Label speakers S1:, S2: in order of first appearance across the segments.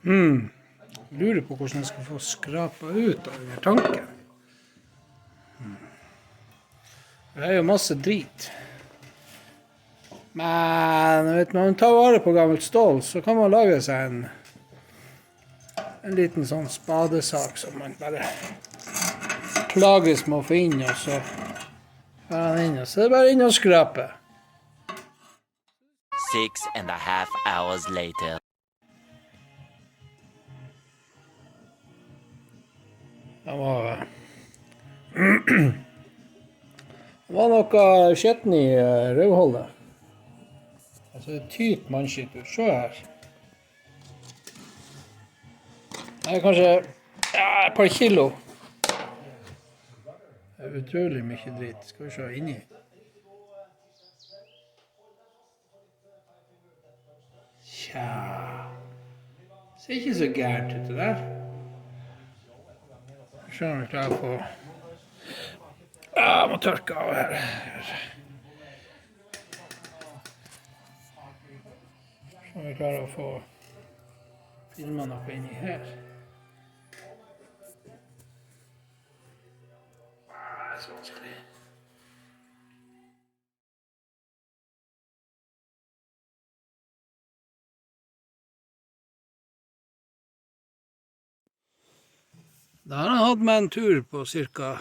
S1: Lurer på hvordan jeg skal få skrapa ut av denne tanken. Det jo masse drit. Men vet man tar vare på gammelt stål, så kan man lage seg en liten sånn spadesak som man bare plages med å få inn, og så er han inn, og så er det bare inn og skrape.
S2: 6.5 hours later.
S1: Det var noe skjetten i røvholdet. Altså det tyt mannskitt ut. Se her. Det er kanskje et par kilo. Det er utrolig mye dritt. Skal vi se inni. Tja. Det ser ikke så gærent ut det der. Jeg skjønner om vi klarer å få... Jeg må tørke av her. Så vi klarer å få filmet noe inni her. Det er så vanskelig. Da har jeg hatt med en tur på cirka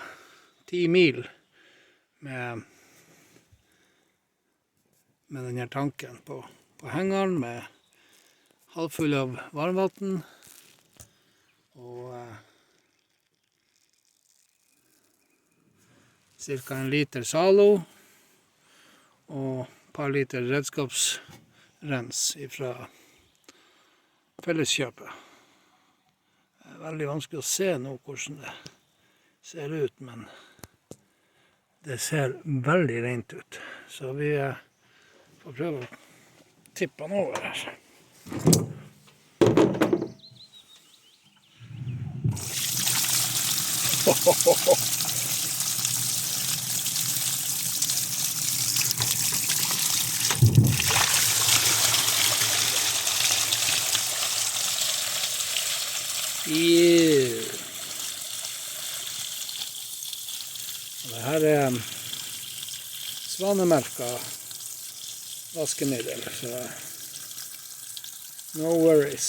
S1: 10 mil med denne tanken på hengeren med halvfull av varmvann og cirka 1 liter Zalo og et par liter redskapsrens fra Felleskjøpet. Det er veldig vanskelig å se nå hvordan det ser ut, men det ser veldig rent ut. Så vi får prøve å tippe den over her. Det her er svanemerka vaskemiddel, så no worries.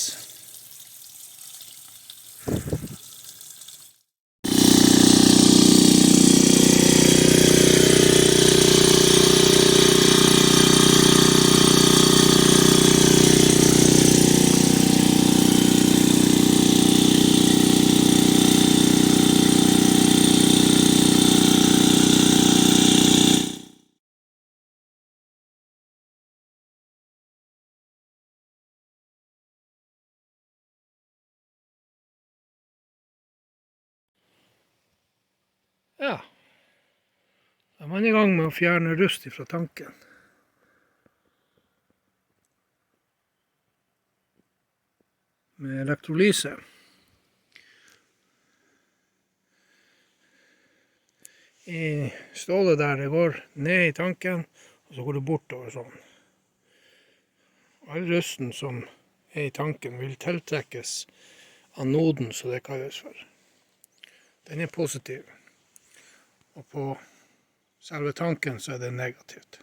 S1: Ja, da er man i gang med å fjerne rust fra tanken. Med elektrolyse. I stålet der det går ned i tanken, og så går det bortover sånn. All rusten som er i tanken vil tiltrekkes anoden, så det kalles for. Den er positiv. Og på selve tanken så er det negativt.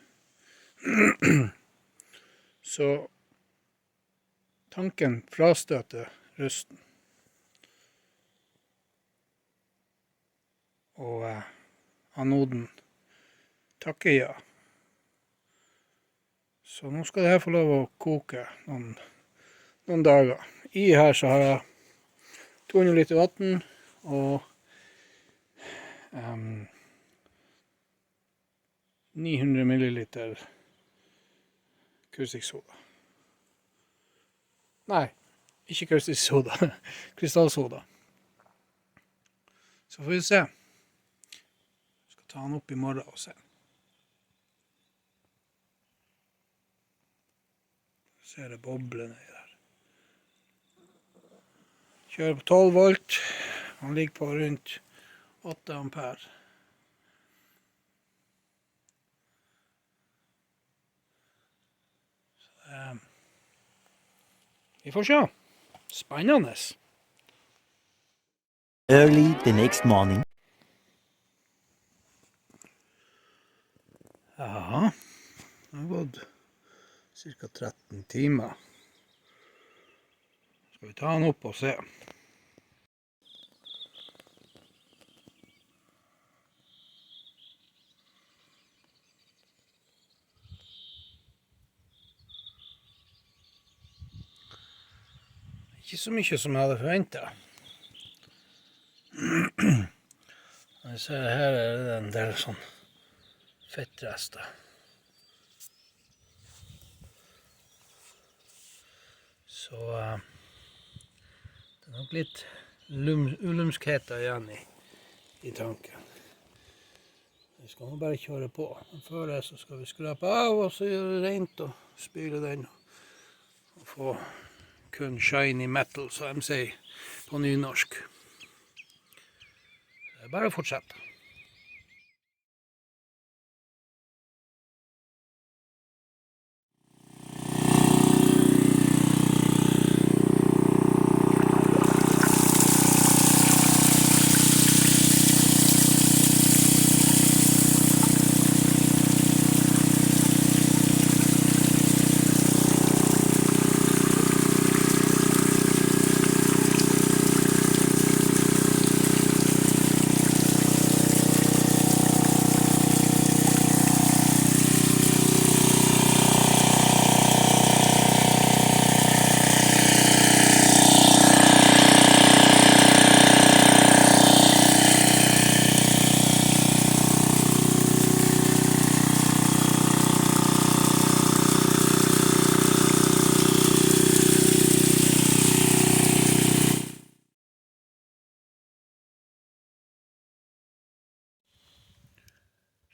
S1: Så tanken frastøter rusten. Og anoden takker ja. Så nå skal det her få lov å koke noen dager. I her så har jeg 200 liter vann og 900 milliliter kaustiksoda. Nei, ikke kaustiksoda, krystallsoda. Så får vi se. Jeg skal ta den opp i morgen og se. Ser det bobler nedi der. Kjører på 12 volt. Han ligger på rundt 8 ampere. Vi får se. Spennende.
S2: Early the next morning.
S1: Ja, det har gått ca. 13 timer. Skal vi ta den opp og se. Ikke så mye som jeg hadde forventet. Jeg ser her er det en del sånn fettrester. Så det er nok litt ulumskheter igjen i tanken. Vi skal nå bare kjøre på. Men før det så skal vi skrape av og så gjøre det rent og spyle den. Og få kun shiny metal, som de sier på nynorsk. Det er bare å fortsette.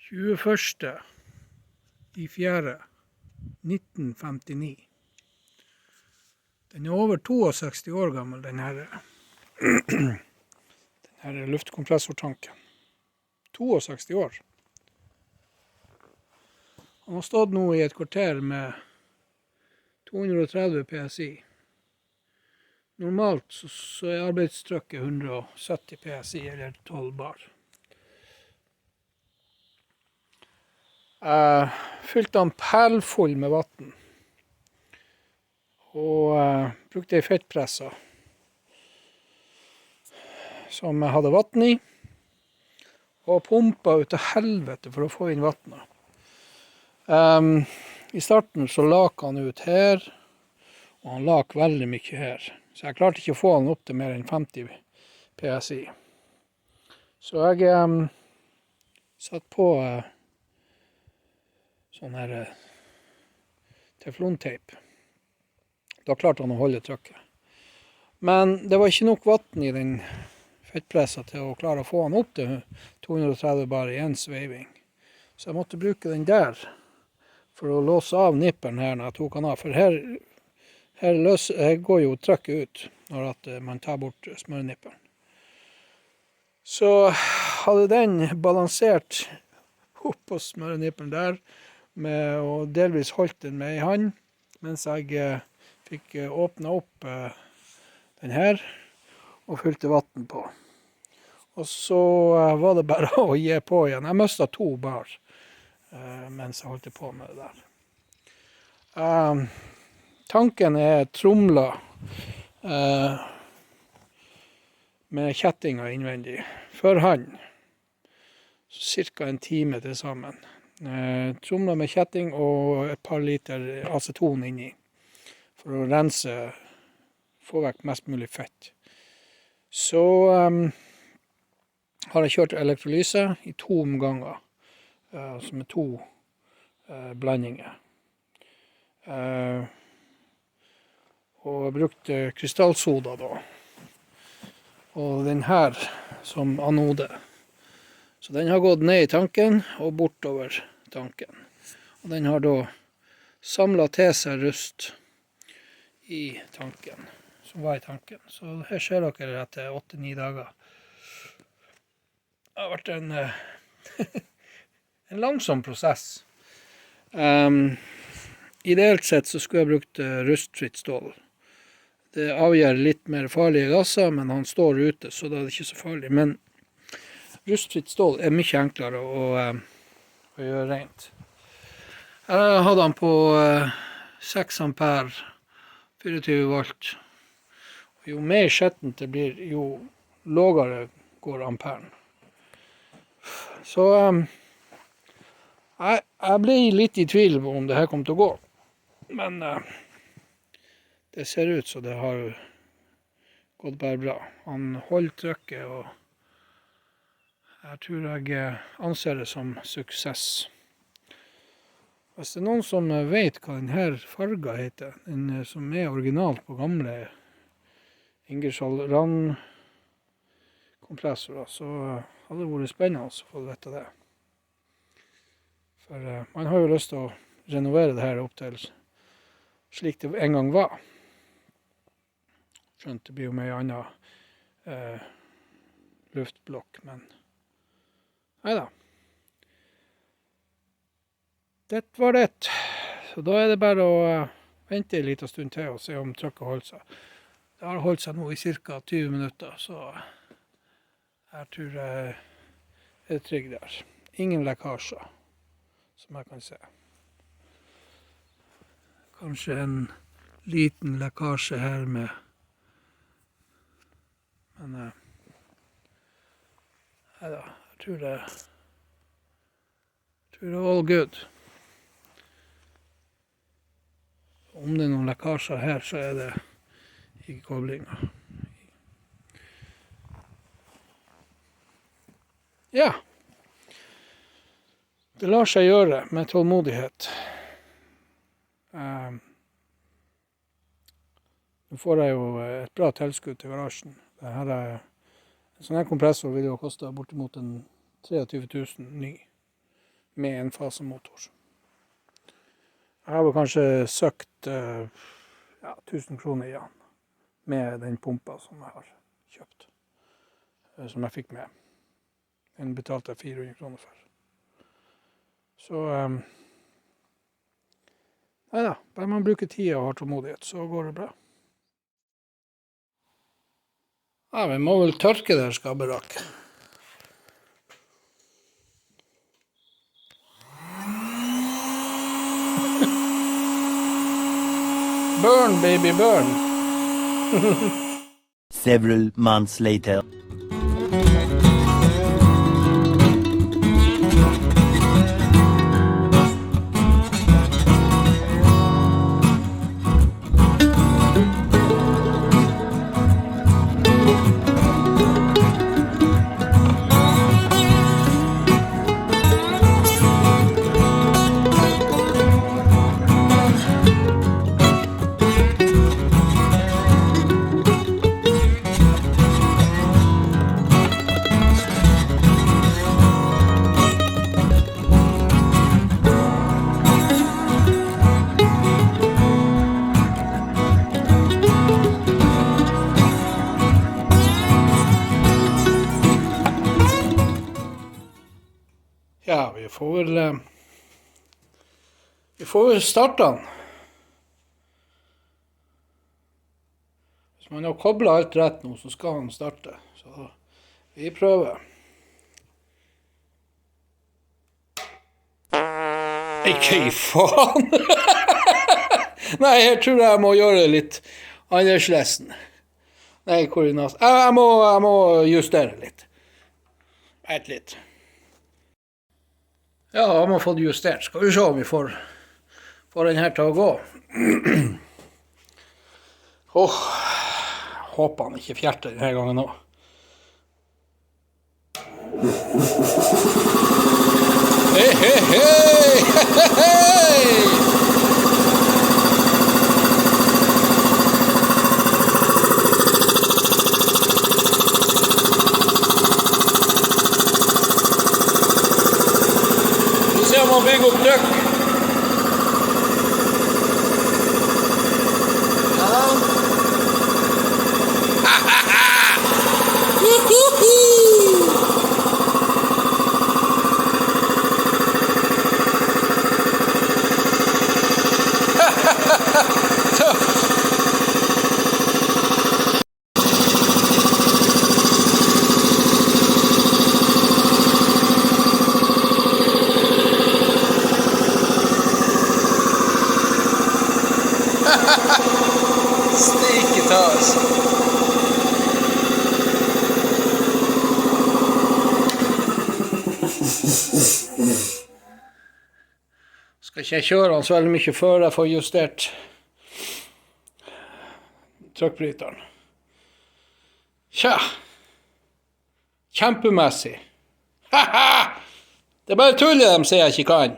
S1: I 1959. Den er over 62 år gammel, den her luftkompressortanken. 62 år. Han har stått nå i et kvarter med 230 PSI. Normalt så er arbeidstrykket 170 PSI, eller 12 bar. Fylte han perlfull med vatten. Og brukte ei fettpressa som jeg hadde vatten i. Og pumpa ut av helvete for å få inn vattnet. I starten så lak han ut her, og han lak veldig mye her. Så jeg klarte ikke å få han opp til mer enn 50 PSI. Så jeg satt på sånn her teflonteip. Da klarte han å holde trykket. Men det var ikke nok vatten i den fettpressa til å klare å få han opp til 230 bar i en sveiving. Så jeg måtte bruke den der for å låse av nipperen her når jeg tok han av. For her går jo trykket ut når at man tar bort smørnipperen. Så hadde den balansert opp på smørnipperen der, og delvis holdt den med i hånd, mens jeg fikk åpne opp den her og fylte vatten på. Og så var det bare å gi på igjen. Jeg mistet 2 bar mens jeg holdt på med det der. Tanken er tromla med kjettinga innvendig. For hånd, så cirka en time til sammen. Tromla med kjetting og et par liter aceton inni, for å rense, få vekk mest mulig fett. Så har jeg kjørt elektrolyse i 2 omganger, som er 2 blandinger. Og jeg brukte krystallsoda da, og den her som anode. Så den har gått ned i tanken og bortover tanken. Og den har da samlet til seg rust i tanken, som var i tanken. Så her ser dere etter 8-9 dager. Det har vært en langsom prosess. Ideelt sett så skulle jeg brukt rustfritt stål. det avgjør litt mer farlige gasser, men han står ute, så da er det ikke så farlig. Men rustfritt stål er mye enklere å gjøre rent. Jeg hadde han på 6 ampere, 24 volt. Jo mer skjettent det blir, jo lavere går amperen. Så jeg ble litt i tvil om det her kom til å gå. Men det ser ut så det har gått bare bra. Han holder trykket, og jeg tror jeg anser det som suksess. Hvis det er noen som vet hva denne fargen heter, den som er originalt på gamle Ingersoll Rand-kompressorer, så hadde det vært spennende å få vite det. For man har jo lyst til å renovere det her opp til slik det en gang var. Skjønt det blir jo med en annen luftblokk, men neida. Det var det. Så da er det bare å vente en liten stund til og se om trykket holder seg. Det har holdt seg nå i ca. 20 minutter, så jeg tror jeg er trygg der. Ingen lekkasjer, som jeg kan se. Kanskje en liten lekkasje her med, men neida, jeg tror det er all good. Om det er noen lekkasjer her, så er det ikke koblinga. Ja. Det lar seg gjøre med tålmodighet. Nå får jeg jo et bra tilskudd til garasjen. En sånn her kompressor vil jo koste bortimot 23 000 ny, med en fasemotor. Jeg har vel kanskje søkt 1000 kroner igjen med den pumpa som jeg har kjøpt, som jeg fikk med. Den betalte jeg 400 kroner for. Så neida, bare man bruker tid og har tålmodighet, så går det bra. Ja, vi må vel tørke der skabberak. Burn, baby, burn.
S2: Several months later.
S1: Ja, vi får vel starte den. Hvis man har koblet alt rett nå, så skal han starte. Så vi prøver. Ikke i faen! Nei, her tror jeg må gjøre det litt annerledes. Nei, koordinat. Jeg må justere litt. Et litt. Ja, jeg må få det justert. Skal vi se om vi får den her til å gå. Håper han ikke fjerter denne gangen også. Hei, hei, hei! Hei, hei! Man bygger opp trykk. Ja. Skal ikke jeg kjøre han så veldig mye før jeg får justert trykkbryteren. Tja. Kjempemessig. Haha! Det er bare tullet de sier jeg ikke kan.